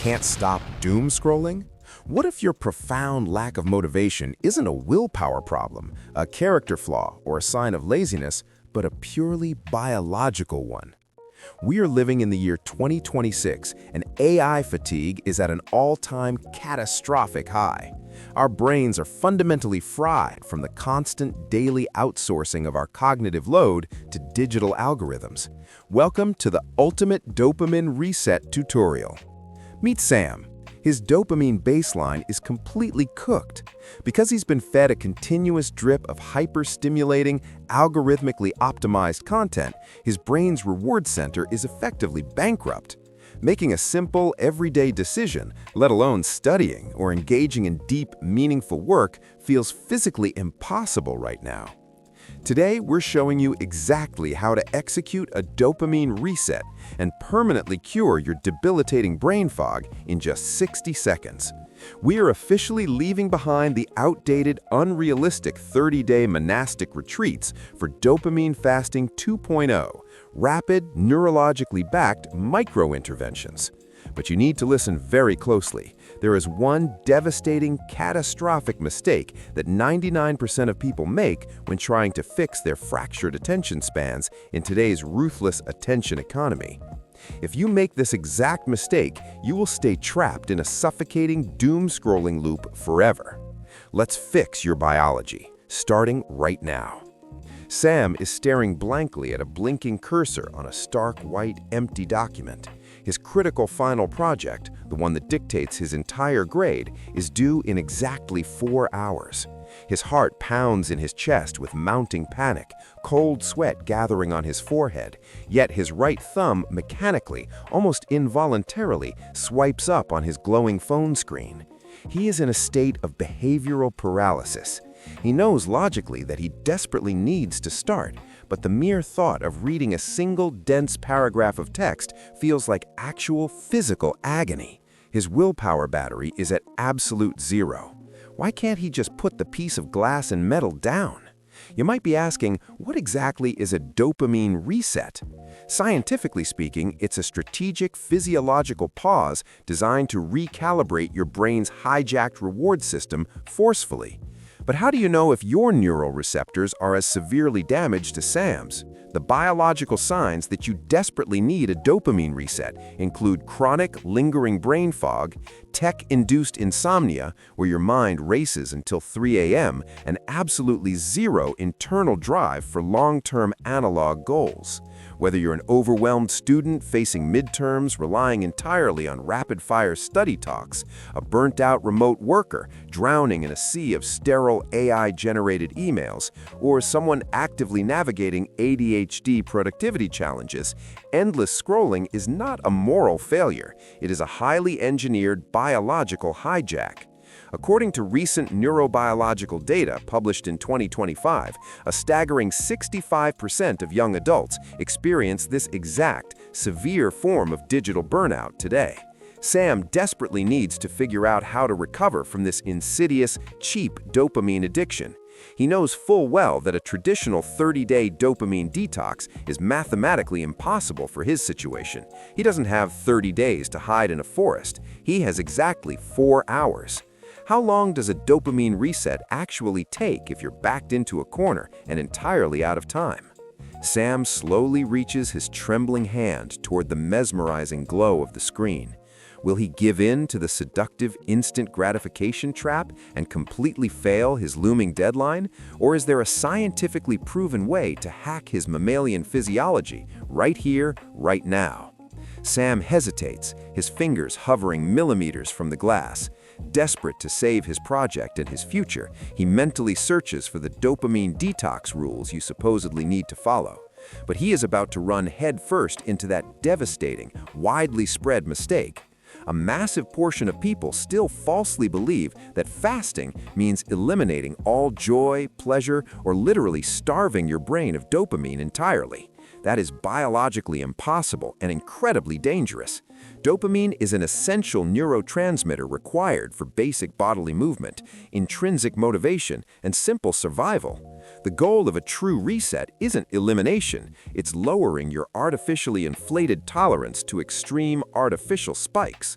can't stop doom scrolling? What if your profound lack of motivation isn't a willpower problem, a character flaw, or a sign of laziness, but a purely biological one? We are living in the year 2026, and AI fatigue is at an all-time catastrophic high. Our brains are fundamentally fried from the constant daily outsourcing of our cognitive load to digital algorithms. Welcome to the Ultimate Dopamine Reset tutorial. Meet Sam. His dopamine baseline is completely cooked. Because he's been fed a continuous drip of hyper-stimulating, algorithmically optimized content, his brain's reward center is effectively bankrupt. Making a simple, everyday decision, let alone studying or engaging in deep, meaningful work, feels physically impossible right now. Today, we're showing you exactly how to execute a dopamine reset and permanently cure your debilitating brain fog in just 60 seconds. We are officially leaving behind the outdated, unrealistic 30-day monastic retreats for dopamine fasting 2.0, rapid, neurologically backed micro-interventions. But you need to listen very closely. There is one devastating, catastrophic mistake that 99% of people make when trying to fix their fractured attention spans in today's ruthless attention economy. If you make this exact mistake, you will stay trapped in a suffocating doom-scrolling loop forever. Let's fix your biology, starting right now. Sam is staring blankly at a blinking cursor on a stark, white, empty document. His critical final project, the one that dictates his entire grade, is due in exactly 4 hours. His heart pounds in his chest with mounting panic, cold sweat gathering on his forehead, yet his right thumb mechanically, almost involuntarily, swipes up on his glowing phone screen. He is in a state of behavioral paralysis. He knows logically that he desperately needs to start, but the mere thought of reading a single dense paragraph of text feels like actual physical agony. His willpower battery is at absolute zero. Why can't he just put the piece of glass and metal down? You might be asking, what exactly is a dopamine reset? Scientifically speaking, it's a strategic physiological pause designed to recalibrate your brain's hijacked reward system forcefully. But how do you know if your neural receptors are as severely damaged as Sam's? The biological signs that you desperately need a dopamine reset include chronic, lingering brain fog, tech-induced insomnia, where your mind races until 3 a.m., and absolutely zero internal drive for long-term analog goals. Whether you're an overwhelmed student facing midterms relying entirely on rapid-fire study talks, a burnt-out remote worker drowning in a sea of sterile AI-generated emails, or someone actively navigating ADHD productivity challenges, endless scrolling is not a moral failure. It is a highly engineered biological hijack. According to recent neurobiological data published in 2025, a staggering 65% of young adults experience this exact, severe form of digital burnout today. Sam desperately needs to figure out how to recover from this insidious, cheap dopamine addiction. He knows full well that a traditional 30-day dopamine detox is mathematically impossible for his situation. He doesn't have 30 days to hide in a forest. He has exactly 4 hours. How long does a dopamine reset actually take if you're backed into a corner and entirely out of time? Sam slowly reaches his trembling hand toward the mesmerizing glow of the screen. Will he give in to the seductive instant gratification trap and completely fail his looming deadline? Or is there a scientifically proven way to hack his mammalian physiology right here, right now? Sam hesitates, his fingers hovering millimeters from the glass. Desperate to save his project and his future, he mentally searches for the dopamine detox rules you supposedly need to follow. But he is about to run headfirst into that devastating, widely spread mistake. A massive portion of people still falsely believe that fasting means eliminating all joy, pleasure, or literally starving your brain of dopamine entirely. That is biologically impossible and incredibly dangerous. Dopamine is an essential neurotransmitter required for basic bodily movement, intrinsic motivation, and simple survival. The goal of a true reset isn't elimination, it's lowering your artificially inflated tolerance to extreme artificial spikes.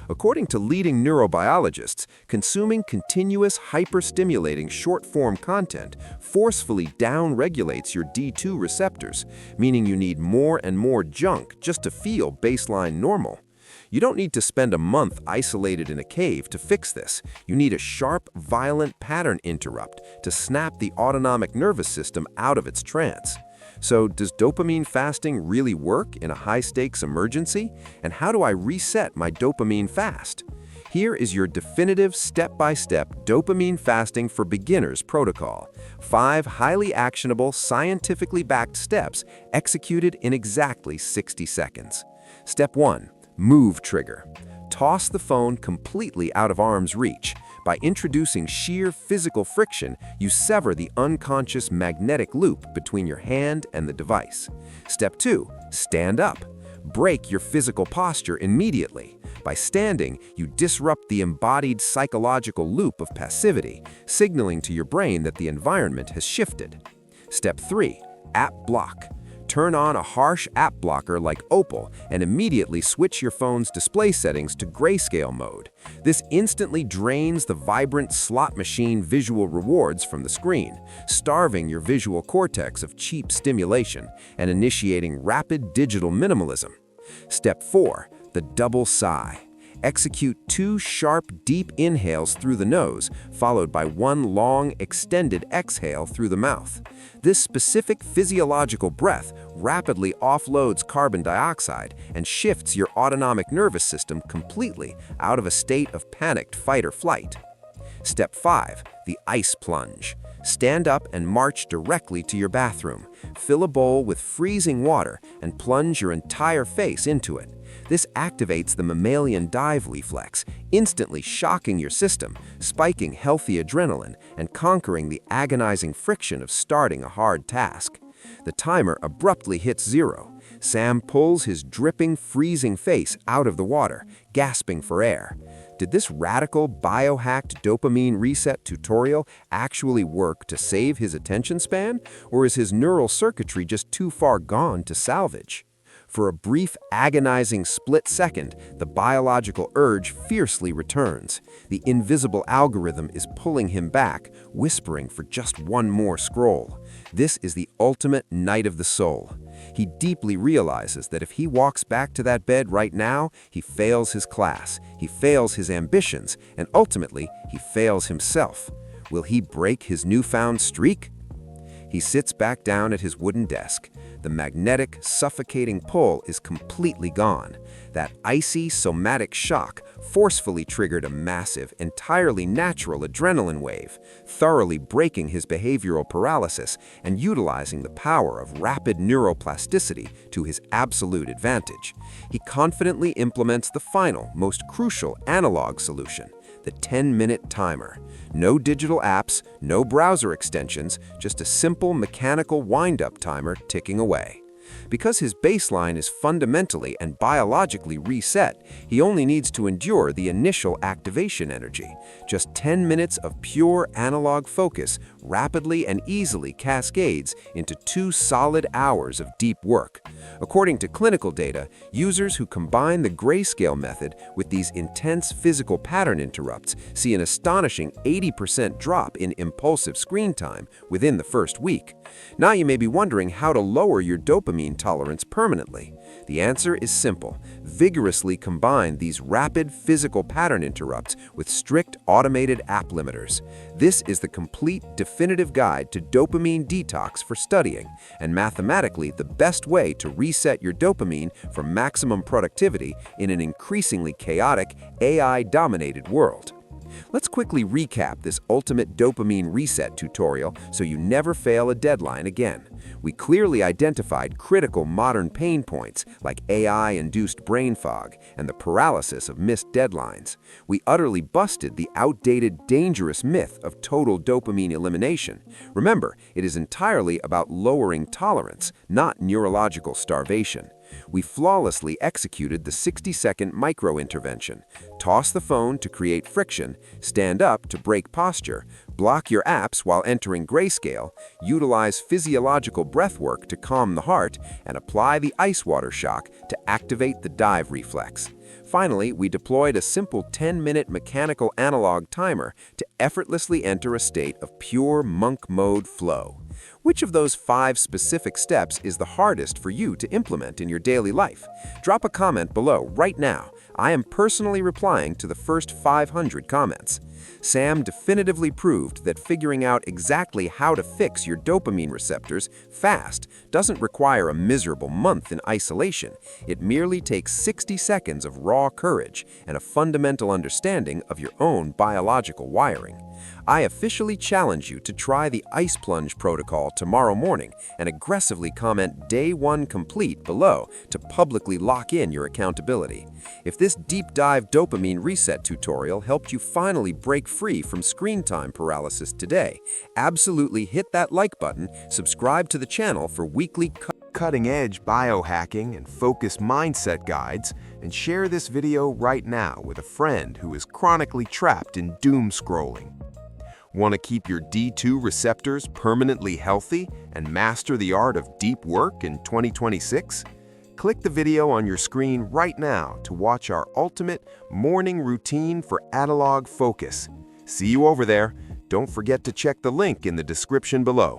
According to leading neurobiologists, consuming continuous hyperstimulating short-form content forcefully down-regulates your D2 receptors, meaning you need more and more junk just to feel baseline normal. You don't need to spend a month isolated in a cave to fix this. You need a sharp, violent pattern interrupt to snap the autonomic nervous system out of its trance. So, does dopamine fasting really work in a high-stakes emergency? And how do I reset my dopamine fast? Here is your definitive step-by-step dopamine fasting for beginners protocol. 5 highly actionable, scientifically backed steps executed in exactly 60 seconds. Step 1. Move trigger. Toss the phone completely out of arm's reach. By introducing sheer physical friction, you sever the unconscious magnetic loop between your hand and the device. Step 2. Stand up. Break your physical posture immediately. By standing, you disrupt the embodied psychological loop of passivity, signaling to your brain that the environment has shifted. Step 3. App block. Turn on a harsh app blocker like Opal and immediately switch your phone's display settings to Grayscale mode. This instantly drains the vibrant slot machine visual rewards from the screen, starving your visual cortex of cheap stimulation and initiating rapid digital minimalism. Step 4. The double sigh. Execute 2 sharp, deep inhales through the nose, followed by 1 long, extended exhale through the mouth. This specific physiological breath rapidly offloads carbon dioxide and shifts your autonomic nervous system completely out of a state of panicked fight or flight. Step 5. The ice plunge. Stand up and march directly to your bathroom. Fill a bowl with freezing water and plunge your entire face into it. This activates the mammalian dive reflex, instantly shocking your system, spiking healthy adrenaline, and conquering the agonizing friction of starting a hard task. The timer abruptly hits 0. Sam pulls his dripping, freezing face out of the water, gasping for air. Did this radical biohacked dopamine reset tutorial actually work to save his attention span, or is his neural circuitry just too far gone to salvage? For a brief, agonizing split second, the biological urge fiercely returns. The invisible algorithm is pulling him back, whispering for just one more scroll. This is the ultimate night of the soul. He deeply realizes that if he walks back to that bed right now, he fails his class, he fails his ambitions, and ultimately, he fails himself. Will he break his newfound streak? He sits back down at his wooden desk. The magnetic, suffocating pull is completely gone. That icy, somatic shock forcefully triggered a massive, entirely natural adrenaline wave, thoroughly breaking his behavioral paralysis and utilizing the power of rapid neuroplasticity to his absolute advantage. He confidently implements the final, most crucial analog solution, the 10-minute timer. No digital apps, no browser extensions, just a simple mechanical wind-up timer ticking away. Because his baseline is fundamentally and biologically reset, he only needs to endure the initial activation energy. Just 10 minutes of pure analog focus rapidly and easily cascades into 2 solid hours of deep work. According to clinical data, users who combine the Grayscale method with these intense physical pattern interrupts see an astonishing 80% drop in impulsive screen time within the first week. Now you may be wondering how to lower your dopamine tolerance permanently. The answer is simple. Vigorously combine these rapid physical pattern interrupts with strict automated app limiters. This is the complete, definitive guide to dopamine detox for studying, and mathematically the best way to reset your dopamine for maximum productivity in an increasingly chaotic, AI-dominated world. Let's quickly recap this ultimate dopamine reset tutorial so you never fail a deadline again. We clearly identified critical modern pain points like AI-induced brain fog and the paralysis of missed deadlines. We utterly busted the outdated, dangerous myth of total dopamine elimination. Remember, it is entirely about lowering tolerance, not neurological starvation. We flawlessly executed the 60-second micro-intervention. Toss the phone to create friction, stand up to break posture, block your apps while entering Grayscale, utilize physiological breathwork to calm the heart, and apply the ice water shock to activate the dive reflex. Finally, we deployed a simple 10-minute mechanical analog timer to effortlessly enter a state of pure monk mode flow. Which of those 5 specific steps is the hardest for you to implement in your daily life? Drop a comment below right now. I am personally replying to the first 500 comments. Sam definitively proved that figuring out exactly how to fix your dopamine receptors fast doesn't require a miserable month in isolation. It merely takes 60 seconds of raw courage and a fundamental understanding of your own biological wiring. I officially challenge you to try the Ice Plunge protocol tomorrow morning and aggressively comment Day 1 complete below to publicly lock in your accountability. If this deep dive dopamine reset tutorial helped you finally break free from screen time paralysis today, absolutely hit that like button, subscribe to the channel for weekly Cutting-edge biohacking and focused mindset guides, and share this video right now with a friend who is chronically trapped in doom scrolling. Want to keep your D2 receptors permanently healthy and master the art of deep work in 2026? Click the video on your screen right now to watch our ultimate morning routine for analog focus. See you over there. Don't forget to check the link in the description below.